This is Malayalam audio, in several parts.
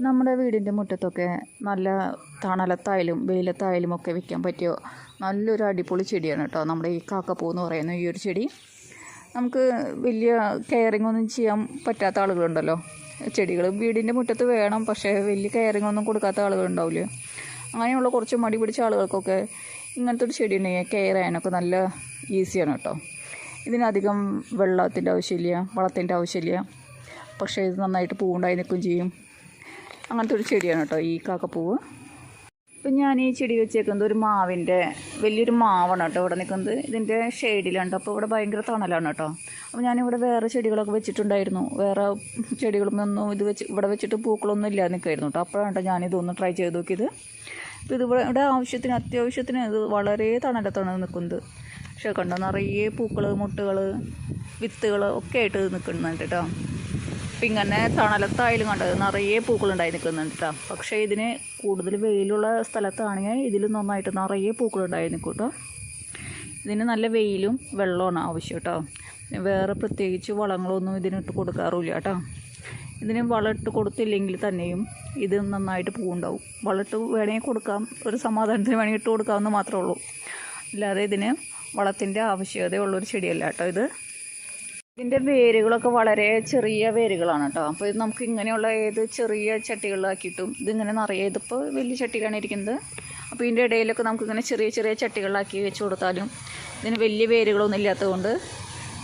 നമ്മുടെ വീടിൻ്റെ മുറ്റത്തൊക്കെ നല്ല തണലത്തായാലും വെയിലത്തായാലും ഒക്കെ വെക്കാൻ പറ്റിയ നല്ലൊരു അടിപൊളി ചെടിയാണ് കേട്ടോ നമ്മുടെ ഈ കാക്കപ്പൂ എന്ന് പറയുന്ന ഈ ഒരു ചെടി. നമുക്ക് വലിയ കെയറിങ് ഒന്നും ചെയ്യാൻ പറ്റാത്ത ആളുകളുണ്ടല്ലോ, ചെടികൾ വീടിൻ്റെ മുറ്റത്ത് വേണം പക്ഷേ വലിയ കെയറിങ് ഒന്നും കൊടുക്കാത്ത ആളുകളുണ്ടാവില്ലേ. അങ്ങനെയുള്ള കുറച്ച് മടി പിടിച്ച ആളുകൾക്കൊക്കെ ഇങ്ങനത്തെ ഒരു ചെടി ഉണ്ടെങ്കിൽ കെയർ ചെയ്യാനൊക്കെ നല്ല ഈസിയാണ് കേട്ടോ. ഇതിനധികം വെള്ളത്തിൻ്റെ ആവശ്യമില്ല, വളത്തിൻ്റെ ആവശ്യമില്ല, പക്ഷേ ഇത് നന്നായിട്ട് പൂവുണ്ടായി നിൽക്കുകയും ചെയ്യും. അങ്ങനത്തെ ഒരു ചെടിയാണ് കേട്ടോ ഈ കാക്കപ്പൂവ്. ഇപ്പം ഞാൻ ഈ ചെടി വെച്ചേക്കുന്നത് ഒരു മാവിൻ്റെ വലിയൊരു മാവാണ് കേട്ടോ ഇവിടെ നിൽക്കുന്നത്. ഇതിൻ്റെ ഷെയ്ഡിലുണ്ട്. അപ്പോൾ ഇവിടെ ഭയങ്കര തണലാണ് കേട്ടോ. അപ്പോൾ ഞാനിവിടെ വേറെ ചെടികളൊക്കെ വെച്ചിട്ടുണ്ടായിരുന്നു. വേറെ ചെടികളൊന്നും ഇത് ഇവിടെ വെച്ചിട്ട് പൂക്കളൊന്നും ഇല്ലാതെ നിൽക്കുമായിരുന്നു കേട്ടോ. അപ്പോഴാണ് കേട്ടോ ഞാനിതൊന്ന് ട്രൈ ചെയ്ത് നോക്കിയത്. അപ്പോൾ ഇത് ഇവിടെ അത്യാവശ്യത്തിന് ഇത് വളരെ തണലത്താണ് നിൽക്കുന്നത്. പക്ഷേ കണ്ടോ നിറയെ പൂക്കൾ, മുട്ടുകൾ, വിത്തുകൾ ഒക്കെ ആയിട്ട് നിൽക്കുന്നുണ്ട് കേട്ടോ. അപ്പം ഇങ്ങനെ തണലത്തായാലും കണ്ടത് നിറയെ പൂക്കളുണ്ടായി നിൽക്കുന്നുണ്ട് കേട്ടോ. പക്ഷേ ഇതിന് കൂടുതൽ വെയിലുള്ള സ്ഥലത്താണെങ്കിൽ ഇതിൽ നന്നായിട്ട് നിറയെ പൂക്കളുണ്ടായി നിൽക്കും കേട്ടോ. ഇതിന് നല്ല വെയിലും വെള്ളമാണ് ആവശ്യം കേട്ടോ. വേറെ പ്രത്യേകിച്ച് വളങ്ങളൊന്നും ഇതിനിട്ട് കൊടുക്കാറില്ല കേട്ടോ. ഇതിന് വളമിട്ട് കൊടുത്തില്ലെങ്കിൽ തന്നെയും ഇത് നന്നായിട്ട് പൂവുണ്ടാവും. വളമിട്ട് വേണമെങ്കിൽ കൊടുക്കാം, ഒരു സമാധാനത്തിന് വേണമെങ്കിൽ ഇട്ട് കൊടുക്കാമെന്ന് മാത്രമേ ഉള്ളൂ. അല്ലാതെ ഇതിന് വളത്തിൻ്റെ ആവശ്യകതയുള്ളൊരു ചെടിയല്ല കേട്ടോ ഇത്. ഇതിൻ്റെ വേരുകളൊക്കെ വളരെ ചെറിയ വേരുകളാണ് കേട്ടോ. അപ്പോൾ ഇത് നമുക്ക് ഇങ്ങനെയുള്ള ഏത് ചെറിയ ചട്ടികളിലാക്കിയിട്ടും ഇതിങ്ങനെ നിറയെ, ഇതിപ്പോൾ വലിയ ചട്ടിയിലാണ് ഇരിക്കുന്നത്. അപ്പോൾ ഇതിൻ്റെ ഇടയിലൊക്കെ നമുക്കിങ്ങനെ ചെറിയ ചെറിയ ചട്ടികളിലാക്കി വെച്ച് കൊടുത്താലും ഇതിന് വലിയ വേരുകളൊന്നും ഇല്ലാത്തതുകൊണ്ട്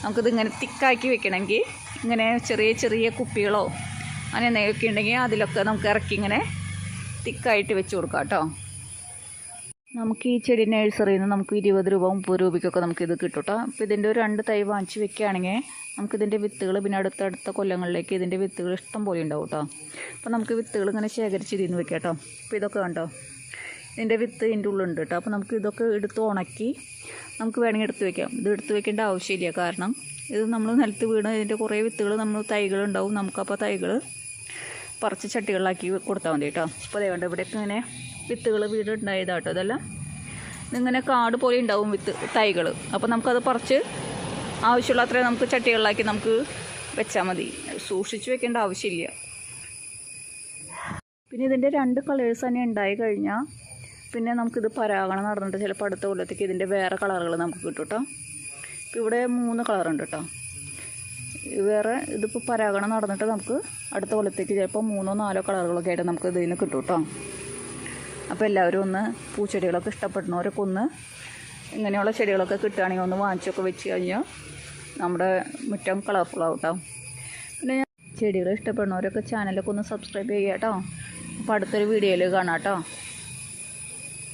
നമുക്കിതിങ്ങനെ തിക്കാക്കി വെക്കണമെങ്കിൽ ഇങ്ങനെ ചെറിയ ചെറിയ കുപ്പികളോ അങ്ങനെ എന്തെങ്കിലുമൊക്കെ ഉണ്ടെങ്കിൽ അതിലൊക്കെ നമുക്ക് ഇറക്കി ഇങ്ങനെ തിക്കായിട്ട് വെച്ച് കൊടുക്കാം കേട്ടോ. നമുക്ക് ഈ ചെടി നഴ്സറിയിൽ നിന്ന് നമുക്ക് 20 രൂപ 30 രൂപയ്ക്കൊക്കെ നമുക്കിത് കിട്ടും കേട്ടോ. അപ്പോൾ ഇതിൻ്റെ ഒരു 2 തൈ വാങ്ങിച്ച് വെക്കുകയാണെങ്കിൽ നമുക്കിതിൻ്റെ വിത്തുകൾ പിന്നെ അടുത്തടുത്ത കൊല്ലങ്ങളിലേക്ക് ഇതിൻ്റെ വിത്തുകൾ ഇഷ്ടം പോലെ ഉണ്ടാവും കേട്ടോ. അപ്പോൾ നമുക്ക് വിത്തുകൾ ഇങ്ങനെ ശേഖരിച്ച് ഇതിന്ന് വെക്കാം കേട്ടോ. അപ്പോൾ ഇതൊക്കെ കണ്ടോ, ഇതിൻ്റെ വിത്ത് ഇതിൻ്റെ ഉള്ളുണ്ട് കേട്ടോ. അപ്പോൾ നമുക്ക് ഇതൊക്കെ എടുത്ത് ഉണക്കി നമുക്ക് വേണമെങ്കിൽ എടുത്ത് വെക്കാം. ഇത് എടുത്ത് വെക്കേണ്ട ആവശ്യമില്ല, കാരണം ഇത് നമ്മൾ നിലത്ത് വീണ് ഇതിൻ്റെ കുറേ വിത്തുകൾ തൈകളുണ്ടാവും. നമുക്കപ്പോൾ തൈകൾ പറിച്ച് ചട്ടികളിലാക്കി കൊടുത്താൽ മതി കേട്ടോ. അപ്പോൾ അതേ കണ്ടോ ഇവിടെയൊക്കെ ഇങ്ങനെ വിത്തുകൾ വീടുണ്ടായതാട്ടോ. ഇതെല്ലാം ഇങ്ങനെ കാട് പോലെ ഉണ്ടാവും തൈകൾ. അപ്പോൾ നമുക്കത് പറിച്ച് ആവശ്യമുള്ള അത്രയും നമുക്ക് ചട്ടികളിലാക്കി നമുക്ക് വെച്ചാൽ മതി, സൂക്ഷിച്ച് വെക്കേണ്ട ആവശ്യമില്ല. പിന്നെ ഇതിൻ്റെ 2 കളേഴ്സ് തന്നെ ഉണ്ടായി കഴിഞ്ഞാൽ പിന്നെ നമുക്കിത് പരാഗണം നടന്നിട്ട് ചിലപ്പോൾ അടുത്ത കൊല്ലത്തേക്ക് ഇതിൻ്റെ വേറെ കളറുകൾ നമുക്ക് കിട്ടും കേട്ടോ. ഇപ്പോൾ ഇവിടെ 3 കളറുണ്ട് കേട്ടോ. വേറെ ഇതിപ്പോൾ പരാഗണം നടന്നിട്ട് നമുക്ക് അടുത്ത കൊല്ലത്തേക്ക് ചിലപ്പോൾ 3 or 4 കളറുകളൊക്കെ ആയിട്ട് നമുക്ക് ഇതിൽ നിന്ന് കിട്ടും കേട്ടോ. അപ്പോൾ എല്ലാവരും ഒന്ന് പൂച്ചെടികളൊക്കെ ഇഷ്ടപ്പെടുന്നവരൊക്കെ ഒന്ന് ഇങ്ങനെയുള്ള ചെടികളൊക്കെ കിട്ടുകയാണെങ്കിൽ ഒന്ന് വാങ്ങിച്ചൊക്കെ വെച്ച് കഴിഞ്ഞാൽ നമ്മുടെ മുറ്റം കളർഫുള്ളാവും കേട്ടോ. പിന്നെ ചെടികൾ ഇഷ്ടപ്പെടുന്നവരൊക്കെ ചാനലൊക്കെ ഒന്ന് സബ്സ്ക്രൈബ് ചെയ്യുക കേട്ടോ. അപ്പോൾ അടുത്തൊരു വീഡിയോയിൽ കാണാം കേട്ടോ.